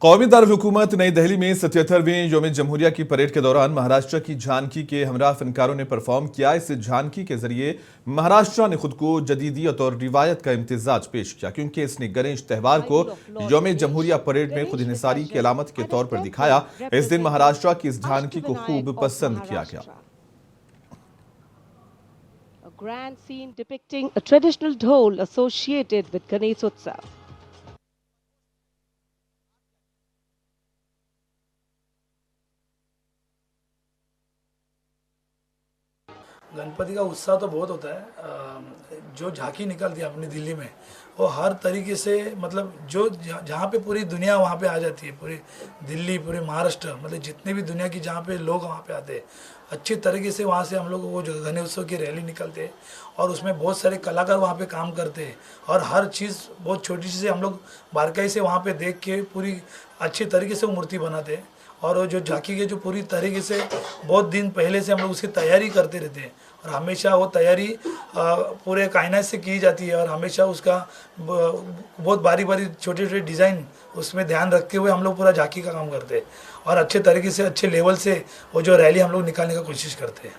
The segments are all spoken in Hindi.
कौमी दारुल हुकूमत नई दिल्ली में 77वें यौम जमहूरिया की परेड के दौरान महाराष्ट्र की झांकी के हमरा फनकारों ने परफॉर्म किया। इस झांकी के जरिए महाराष्ट्र ने खुद को जदीदियत और रिवायत का इम्तिजाज पेश किया, क्योंकि इसने गणेश त्यौहार को यौम जमहूरिया परेड में खुद इन्हिसारी की अलामत के तौर पर दिखाया। इस दिन महाराष्ट्र की इस झांकी को खूब पसंद किया गया। A grand scene depicting a traditional dhol associated with Ganeshotsav. Ganpati का उत्साह तो बहुत होता है। जो झांकी निकलती है अपनी दिल्ली में, वो हर तरीके से मतलब जो जहाँ पे पूरी दुनिया वहाँ पे आ जाती है, पूरी दिल्ली, पूरे महाराष्ट्र, मतलब जितने भी दुनिया की जहाँ पे लोग वहाँ पे आते हैं, अच्छी तरीके से वहाँ से हम लोग वो जो गणेश उत्सव की रैली निकलते हैं और उसमें बहुत सारे कलाकार वहाँ पे काम करते हैं और हर चीज़ बहुत छोटी सी से हम लोग बारीकाई से वहाँ पे देख के पूरी अच्छी तरीके से वो मूर्ति बनाते हैं। और वो जो झांकी के जो पूरी तरीके से बहुत दिन पहले से हम लोग उसकी तैयारी करते रहते हैं और हमेशा वो तैयारी पूरे कायनात से की जाती है और हमेशा उसका बहुत बारी बारी छोटे छोटे डिज़ाइन उसमें ध्यान रखते हुए हम लोग पूरा झांकी का काम करते हैं और अच्छे तरीके से अच्छे लेवल से वो जो रैली हम लोग निकालने का कोशिश करते हैं।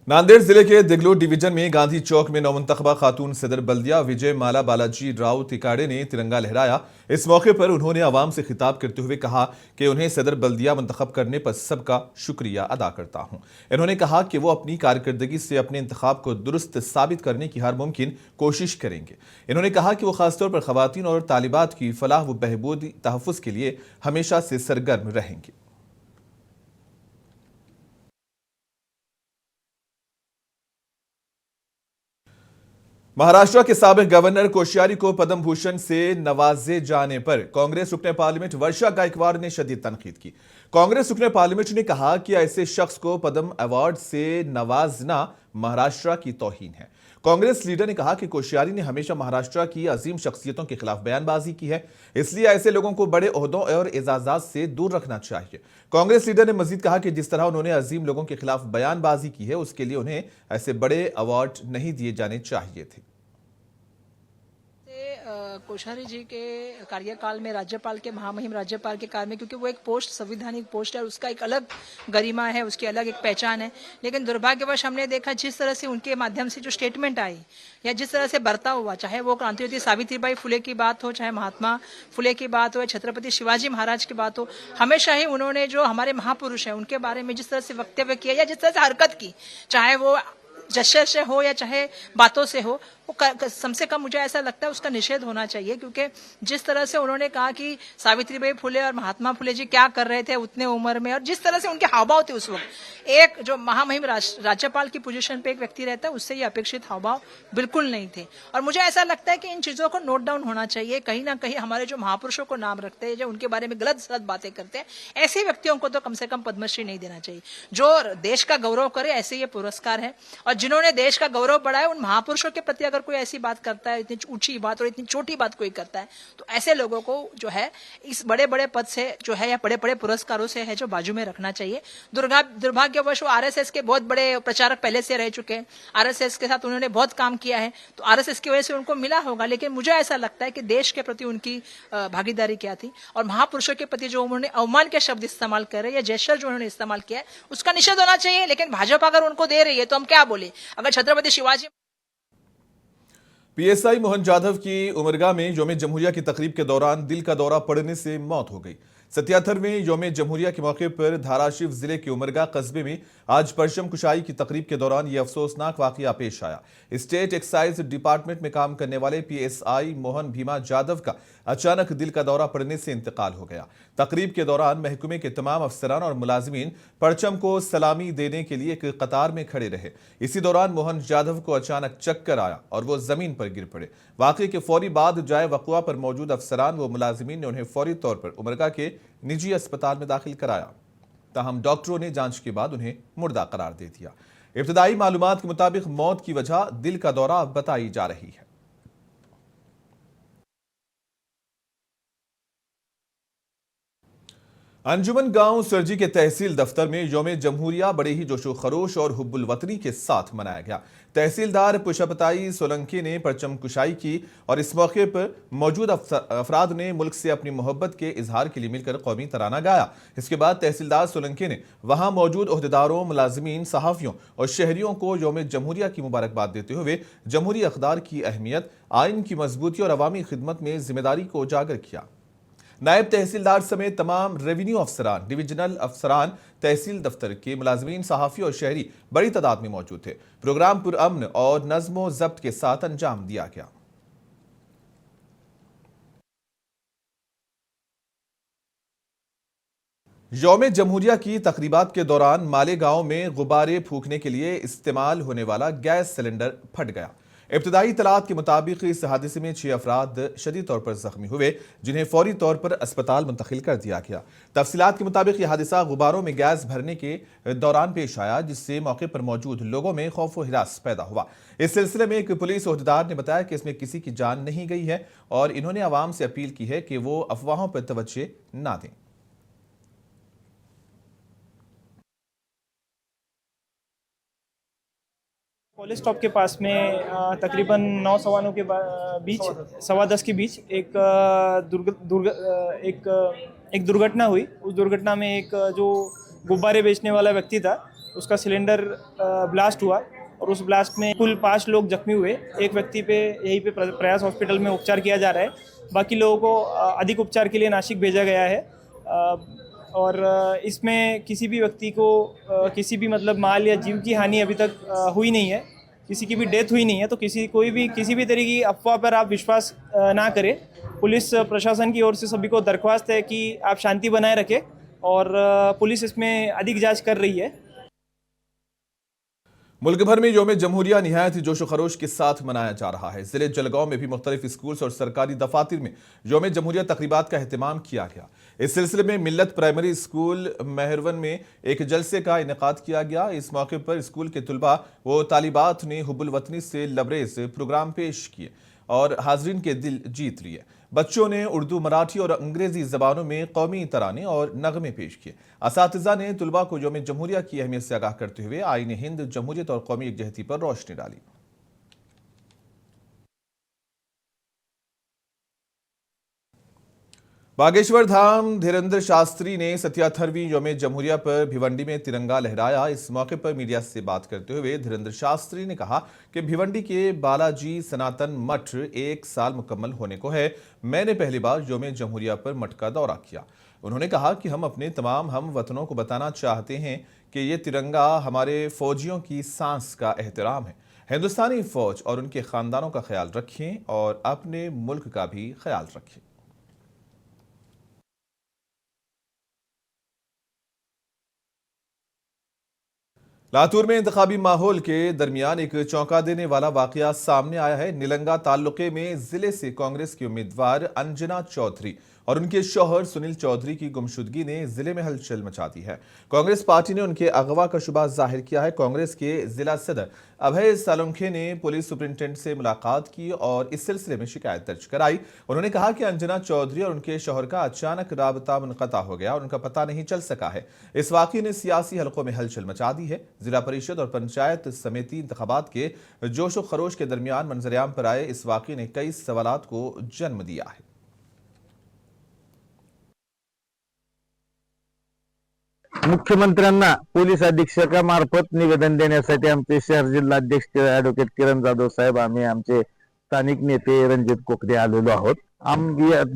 नांदेड़ जिले के दिगलो डिवीजन में गांधी चौक में नवमुंतखबा खातून सदर बल्दिया विजय माला बालाजी राव तिकाड़े ने तिरंगा लहराया। इस मौके पर उन्होंने आवाम से खिताब करते हुए कहा कि उन्हें सदर बल्दिया मुंतखब करने पर सबका शुक्रिया अदा करता हूं। इन्होंने कहा कि वो अपनी कारकर्दगी से अपने इंतखाब को दुरुस्त साबित करने की हर मुमकिन कोशिश करेंगे। इन्होंने कहा कि वो खासतौर पर खवातीन और तालिबात की फलाह व बहबूदी तहफ़्फ़ुज़ के लिए हमेशा से सरगर्म रहेंगे। महाराष्ट्र के साबिक गवर्नर कोश्यारी को पद्म भूषण से नवाजे जाने पर कांग्रेस रुकने पार्लियामेंट वर्षा गायकवाड़ ने शदीद तनकीद की। कांग्रेस रुकने पार्लियामेंट ने कहा कि ऐसे शख्स को पद्म अवार्ड से नवाजना महाराष्ट्र की तौहीन है। कांग्रेस लीडर ने कहा कि कोश्यारी ने हमेशा महाराष्ट्र की अजीम शख्सियतों के खिलाफ बयानबाजी की है, इसलिए ऐसे लोगों को बड़े ओहदों और एजाजात से दूर रखना चाहिए। कांग्रेस लीडर ने मजीद कहा कि जिस तरह उन्होंने अजीम लोगों के खिलाफ बयानबाजी की है, उसके लिए उन्हें ऐसे बड़े अवार्ड नहीं दिए जाने चाहिए थे। कोश्यारी जी के कार्यकाल में, राज्यपाल के, महामहिम राज्यपाल के काल में, क्योंकि वो एक पोस्ट संवैधानिक पोस्ट है, उसका एक अलग गरिमा है, उसकी अलग एक पहचान है। लेकिन दुर्भाग्यवश हमने देखा जिस तरह से उनके माध्यम से जो स्टेटमेंट आई या जिस तरह से बर्ताव हुआ, चाहे वो क्रांतिवती सावित्रीबाई फुले की बात हो, चाहे महात्मा फुले की बात हो, छत्रपति शिवाजी महाराज की बात हो, हमेशा ही उन्होंने जो हमारे महापुरुष हैं उनके बारे में जिस तरह से वक्तव्य किया या जिस तरह से हरकत की, चाहे वो जश्न से हो या चाहे बातों से हो, वो कम से कम मुझे ऐसा लगता है उसका निषेध होना चाहिए। क्योंकि जिस तरह से उन्होंने कहा कि सावित्रीबाई फुले और महात्मा फुले जी क्या कर रहे थे उतने उम्र में, और जिस तरह से उनके हावभाव थे उस वक्त, एक जो महामहिम राज्यपाल की पोजीशन पे एक व्यक्ति रहता है उससे ये अपेक्षित हावभाव बिल्कुल नहीं थे। और मुझे ऐसा लगता है कि इन चीजों को नोट डाउन होना चाहिए। कहीं ना कहीं हमारे जो महापुरुषों को नाम रखते हैं, जो उनके बारे में गलत सलत बातें करते हैं, ऐसे व्यक्तियों को तो कम से कम पद्मश्री नहीं देना चाहिए। जो देश का गौरव करे ऐसे ये पुरस्कार है, और जिन्होंने देश का गौरव बढ़ाया उन महापुरुषों के प्रति अगर कोई ऐसी बात करता है, इतनी ऊंची बात और इतनी छोटी बात कोई करता है, तो ऐसे लोगों को जो है इस बड़े बड़े पद से जो है या बड़े बड़े पुरस्कारों से है जो बाजू में रखना चाहिए। दुर्भाग्यवश वो आरएसएस के बहुत बड़े प्रचारक पहले से रह चुके हैं, आरएसएस के साथ उन्होंने बहुत काम किया है, तो आरएसएस की वजह से उनको मिला होगा। लेकिन मुझे ऐसा लगता है कि देश के प्रति उनकी भागीदारी क्या थी और महापुरुषों के प्रति जो उन्होंने अवमान के शब्द इस्तेमाल करे या जेस्चर जो उन्होंने इस्तेमाल किया है उसका निषेध होना चाहिए। लेकिन भाजपा अगर उनको दे रही है तो हम क्या बोले। अगर छत्रपति शिवाजी पीएसआई मोहन जाधव की उमरगा में यौम जमहूरिया की तकरीब के दौरान दिल का दौरा पड़ने से मौत हो गई। 77वें यौम जमहूरिया के मौके पर धाराशिव जिले के उमरगा कस्बे में आज परचम कुशाई की तकरीब के दौरान यह अफसोसनाक वाकया पेश आया। स्टेट एक्साइज डिपार्टमेंट में काम करने वाले पीएसआई मोहन भीमा जाधव का अचानक दिल का दौरा पड़ने से इंतकाल हो गया। तकरीब के दौरान महकमे के तमाम अफसरान और मुलाजिमीन परचम को सलामी देने के लिए एक कतार में खड़े रहे। इसी दौरान मोहन जाधव को अचानक चक्कर आया और वो जमीन पर गिर पड़े। वाकये के फौरी बाद जाए वक़ुआ पर मौजूद अफसरान व मुलाजिमीन ने उन्हें फौरी तौर पर उमरगा के निजी अस्पताल में दाखिल कराया, ताहम डॉक्टरों ने जांच के बाद उन्हें मुर्दा करार दे दिया। इब्तदाई मालूमात के मुताबिक मौत की वजह दिल का दौरा बताई जा रही है। अंजुमन गांव सरजी के तहसील दफ्तर में यौम जमहूरिया बड़े ही जोशो खरोश और हुब्बुल वतनी के साथ मनाया गया। तहसीलदार पुष्पताई सोलंकी ने परचम कुशाई की और इस मौके पर मौजूद अफराद ने मुल्क से अपनी मोहब्बत के इजहार के लिए मिलकर कौमी तराना गाया। इसके बाद तहसीलदार सोलंकी ने वहां मौजूद ओहदेदारों, मुलाजिमीन, सहाफियों और शहरियों को यौम जमहूरिया की मुबारकबाद देते हुए जमहूरी अखदार की अहमियत, आइन की मजबूती और अवामी खिदमत में जिम्मेदारी को उजागर किया। नायब तहसीलदार समेत तमाम रेवेन्यू अफसरान, डिविजनल अफसरान, तहसील दफ्तर के मुलाजमीन, सहाफ़ी और शहरी बड़ी तादाद में मौजूद थे। प्रोग्राम पुरअमन और नज़्म व ज़ब्त के साथ अंजाम दिया गया। यौम जमहूरिया की तकरीबात के दौरान मालेगांव में गुब्बारे फूंकने के लिए इस्तेमाल होने वाला गैस सिलेंडर फट गया। इब्तदाई इतलात के मुताबिक इस हादसे में 6 अफराद शदीद तौर पर जख्मी हुए, जिन्हें फौरी तौर पर अस्पताल मुंतकिल कर दिया गया। तफसीलात के मुताबिक यह हादसा गुब्बारों में गैस भरने के दौरान पेश आया, जिससे मौके पर मौजूद लोगों में खौफ व हिरास पैदा हुआ। इस सिलसिले में एक पुलिस ओहदेदार ने बताया कि इसमें किसी की जान नहीं गई है और इन्होंने आवाम से अपील की है कि वो अफवाहों पर तवज्जो ना दें। कॉलेज स्टॉप के पास में तकरीबन 9 सवा 9 के बीच, 10:15 के बीच एक दुर्घटना हुई। उस दुर्घटना में एक जो गुब्बारे बेचने वाला व्यक्ति था, उसका सिलेंडर ब्लास्ट हुआ और उस ब्लास्ट में कुल 5 लोग जख्मी हुए। एक व्यक्ति पे यहीं पे प्रयास हॉस्पिटल में उपचार किया जा रहा है। बाकी लोगों को अधिक उपचार के लिए नासिक भेजा गया है। और इसमें किसी भी व्यक्ति को किसी भी मतलब माल या जीव की हानि अभी तक हुई नहीं है, किसी की भी डेथ हुई नहीं है। तो किसी भी तरह की अफवाह पर आप विश्वास ना करें। पुलिस प्रशासन की ओर से सभी को दरख्वास्त है कि आप शांति बनाए रखें और पुलिस इसमें अधिक जांच कर रही है। मुल्क भर में यौम जमहूरिया निहायत ही जोशो खरोश के साथ मनाया जा रहा है। जिले जलगांव में भी मुख्तलिफ स्कूल्स और सरकारी दफातर में यौम जमहूरिया तकरीबात का अहतमाम किया गया। इस सिलसिले में मिल्लत प्राइमरी स्कूल मेहरवन में एक जलसे का इनेकाद किया गया। इस मौके पर स्कूल के तुलबा व तालिबात ने हुब्बुल वतनी से लबरेज प्रोग्राम पेश किए और हाजरीन के दिल जीत लिए। बच्चों ने उर्दू, मराठी और अंग्रेजी जबानों में कौमी तराने और नगमे पेश किए। असातिज़ा ने तुलबा को यौम जमहूरिया की अहमियत से आगाह करते हुए आईन हिंद, जमहूरियत और कौमी यकजहती पर रोशनी डाली। बागेश्वर धाम धीरेन्द्र शास्त्री ने 77वीं यौम जमहूरिया पर भिवंडी में तिरंगा लहराया। इस मौके पर मीडिया से बात करते हुए धीरेन्द्र शास्त्री ने कहा कि भिवंडी के बालाजी सनातन मठ 1 साल मुकम्मल होने को है। मैंने पहली बार यौम जमहूरिया पर मठ का दौरा किया। उन्होंने कहा कि हम अपने तमाम हम वतनों को बताना चाहते हैं कि ये तिरंगा हमारे फौजियों की सांस का एहतराम है। हिंदुस्तानी फौज और उनके खानदानों का ख्याल रखें और अपने मुल्क का भी ख्याल रखें। लातूर में इंतखाबी माहौल के दरमियान एक चौंका देने वाला वाकया सामने आया है। निलंगा ताल्लुके में जिले से कांग्रेस की उम्मीदवार अंजना चौधरी और उनके शौहर सुनील चौधरी की गुमशुदगी ने जिले में हलचल मचा दी है। कांग्रेस पार्टी ने उनके अगवा का शुबा जाहिर किया है। कांग्रेस के जिला सदर अभय सालुंखे ने पुलिस सुपरिंटेंडेंट से मुलाकात की और इस सिलसिले में शिकायत दर्ज कराई। उन्होंने कहा कि अंजना चौधरी और उनके शौहर का अचानक राबता मुनक़ता हो गया और उनका पता नहीं चल सका है। इस वाक़ये ने सियासी हलकों में हलचल मचा दी है। जिला परिषद और पंचायत समिति इंतखाबात के जोशो खरोश के दरमियान मंजरेआम पर आए इस वाक़ये ने कई सवालात को जन्म दिया है। मुख्यमंत्र्यांना पोलीस अधीक्षकामार्फत निवेदन देण्यासाठी आमचे शहर जिल्हाध्यक्ष ॲडव्होकेट किरण जाधव साहेब, आम्ही आमचे स्थानिक नेते रणजित कोकरे आलेलो आहोत।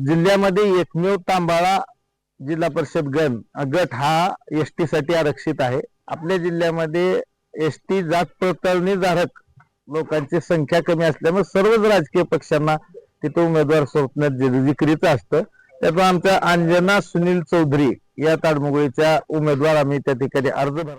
जिल्ह्यामध्ये एकमेव तांबाळा जिल्हा परिषद गट हा एसटी साठी आरक्षित आहे। आपल्या जिल्ह्यामध्ये एसटी जात पडताळणीधारक लोकांची संख्या कमी असल्यामुळे सर्वच राजकीय पक्षांना तिथे उमेदवार स्वप्नात विक्रीचं असतं। त्यातून आमच्या अंजना सुनील चौधरी या ताडमुगळीच्या उमेदवार आम्ही त्या ठिकाणी अर्ज भरला।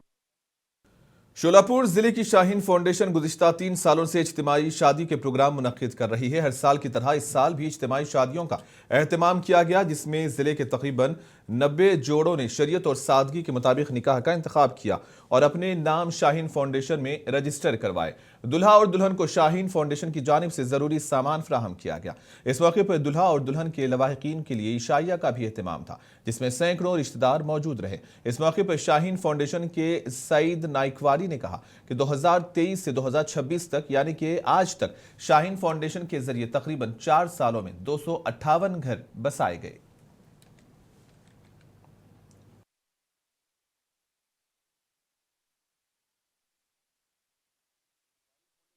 शोलापुर जिले की शाहीन फाउंडेशन गुज़िश्ता 3 सालों से इज्तिमाई शादी के प्रोग्राम मुनक्किद कर रही है। हर साल की तरह इस साल भी इज्तिमाई शादियों का एहतमाम किया गया, जिसमें जिले के तकरीबन 90 जोड़ों ने शरीयत और सादगी के मुताबिक निकाह का इंतखाब किया और अपने नाम शाहीन फाउंडेशन में रजिस्टर करवाए। दुल्हा और दुल्हन को शाहीन फाउंडेशन की जानिब से जरूरी सामान फराहम किया गया। इस मौके पर दुल्हा और दुल्हन के लवाहिकीन के लिए इशाइया का भी एहतमाम था, जिसमें सैकड़ों रिश्तेदार मौजूद रहे। इस मौके पर शाहीन फाउंडेशन के सईद नाइकवारी ने कहा कि 2023 से 2026 तक यानी कि आज तक शाहीन फाउंडेशन के जरिए तकरीबन 4 सालों में 258 घर बसाए गए।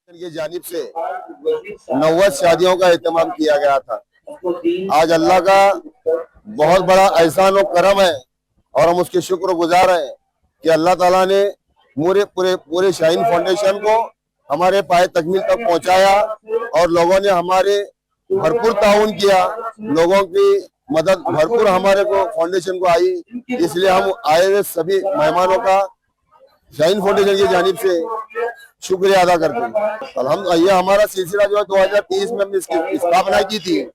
ये जानिब से 90 शादियों का एहतमाम किया गया था। आज अल्लाह का बहुत बड़ा एहसान और करम है और हम उसके शुक्रगुजार हैं कि अल्लाह ताला ने पूरे शाहीन फाउंडेशन को हमारे पाए तकमील तक पहुंचाया और लोगों ने हमारे भरपूर ताउन किया। लोगों की मदद भरपूर हमारे को फाउंडेशन को आई, इसलिए हम आए हुए सभी मेहमानों का शाहीन फाउंडेशन की जानिब से शुक्रिया अदा करते हैं। ये हमारा सिलसिला जो है 2023 में हमने इसकी स्थापना की थी।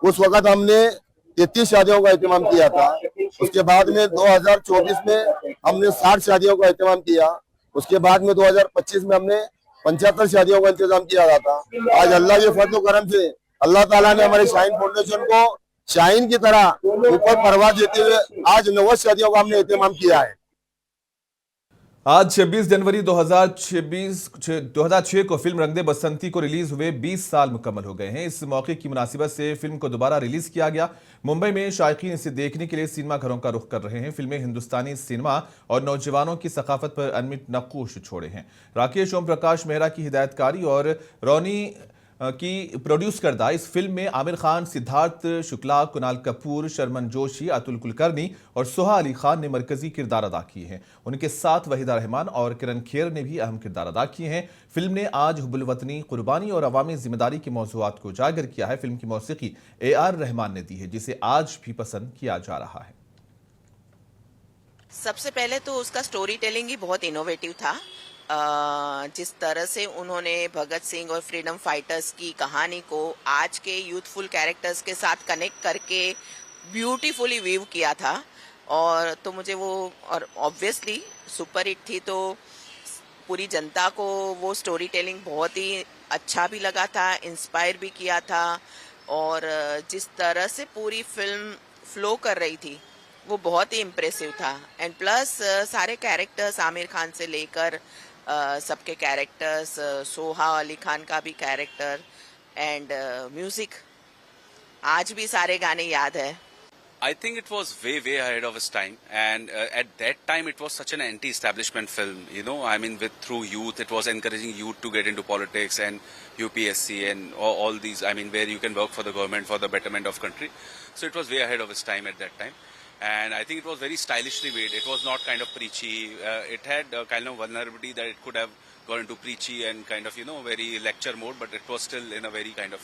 उस वक्त हमने 33 शादियों का एहतमाम किया था। उसके बाद में 2024 में हमने 60 शादियों का एहतमाम किया। उसके बाद में 2025 में हमने 75 शादियों का इंतजाम किया गया था। आज अल्लाह के फजल करम से अल्लाह ताला ने हमारे शाहीन फाउंडेशन को शाहीन की तरह ऊपर परवाज देते हुए आज 90 शादियों का हमने एहतमाम किया है। आज 26 जनवरी 2006 को फिल्म रंग दे बसंती को रिलीज हुए 20 साल मुकम्मल हो गए हैं। इस मौके की मुनासिबत से फिल्म को दोबारा रिलीज किया गया। मुंबई में शायकीन इसे देखने के लिए सिनेमा घरों का रुख कर रहे हैं। फिल्में हिंदुस्तानी सिनेमा और नौजवानों की सकाफत पर अनमिट नक्कूश छोड़े हैं। राकेश ओम प्रकाश मेहरा की हिदायतकारी और रोनी की प्रोड्यूस करदा इस फिल्म में आमिर खान, सिद्धार्थ शुक्ला, कुणाल कपूर, शर्मन जोशी, अतुल कुलकर्णी और सोहा अली खान ने मरकजी किरदार अदा किए हैं। उनके साथ वहीदा रहमान और किरण खेर ने भी अहम किरदार अदा किए हैं। फिल्म ने आज हुब्बुल वतनी, कुर्बानी और अवामी जिम्मेदारी के मौज़ूआत को उजागर किया है। फिल्म की मौसीकी AR रहमान ने दी है, जिसे आज भी पसंद किया जा रहा है। सबसे पहले तो उसका स्टोरी टेलिंग ही बहुत इनोवेटिव था। जिस तरह से उन्होंने भगत सिंह और फ्रीडम फाइटर्स की कहानी को आज के यूथफुल कैरेक्टर्स के साथ कनेक्ट करके ब्यूटीफुली वीव किया था, और तो मुझे वो, और ऑब्वियसली सुपर हिट थी तो पूरी जनता को वो स्टोरी टेलिंग बहुत ही अच्छा भी लगा था, इंस्पायर भी किया था। और जिस तरह से पूरी फिल्म फ्लो कर रही थी वो बहुत ही इम्प्रेसिव था। एंड प्लस सारे कैरेक्टर्स, आमिर खान से लेकर सबके कैरेक्टर्स, सोहा अली खान का भी कैरेक्टर एंड म्यूजिक, आज भी सारे गाने याद है। I think it was way ahead of its time, and at that time it was such an anti-establishment film. You know, I mean, through youth, it was encouraging youth to get into politics and UPSC and all these. I mean, where you can work for the government for the betterment of country. So it was way ahead of its time at that time. And I think it was very stylishly made. It was not kind of preachy. It had a kind of vulnerability that it could have gone into preachy and kind of, very lecture mode, but it was still in a very kind of,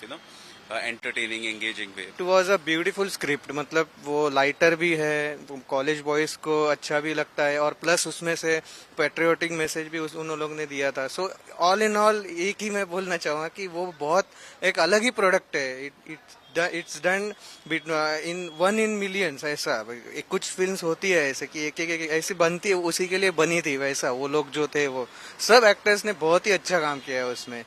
entertaining, engaging way. It was a beautiful script. मतलब वो लाइटर भी है, कॉलेज बॉयज को अच्छा भी लगता है, और प्लस उसमें से पेट्रियोटिक मैसेज भी उन लोगों ने दिया था। सो ऑल इन ऑल एक ही मैं बोलना चाहूँगा कि वो बहुत एक अलग ही प्रोडक्ट है। It's done in 1 in millions। ऐसा कुछ फिल्म्स होती है ऐसे कि एक ऐसी बनती है, उसी के लिए बनी थी। वैसा वो लोग जो थे, वो सब एक्टर्स ने बहुत ही अच्छा काम किया है उसमें।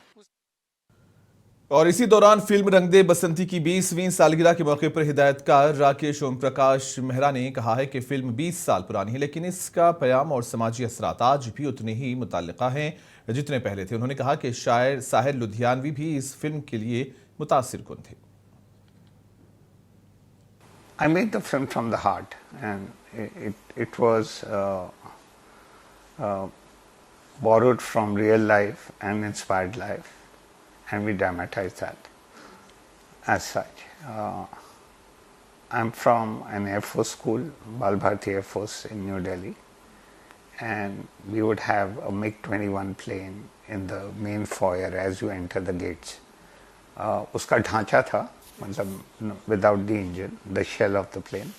और इसी दौरान फिल्म रंग दे बसंती की 20वीं सालगिरह के मौके पर हिदायतकार राकेश ओम प्रकाश मेहरा ने कहा है कि फिल्म 20 साल पुरानी है, लेकिन इसका प्याम और समाजी असरात आज भी उतने ही मुताल्लिका हैं जितने पहले थे। उन्होंने कहा कि शायर साहिर लुधियानवी भी इस फिल्म के लिए मुतासिर कुन थे। I made the film from the heart, and it was borrowed from real life and inspired life, and we dramatized that as such. I'm from an Air Force school, Bal Bharti Air Force in New Delhi, and we would have a MiG-21 plane in the main foyer as you enter the gates. उसका ढांचा था, मतलब without the engine, the shell of the plane.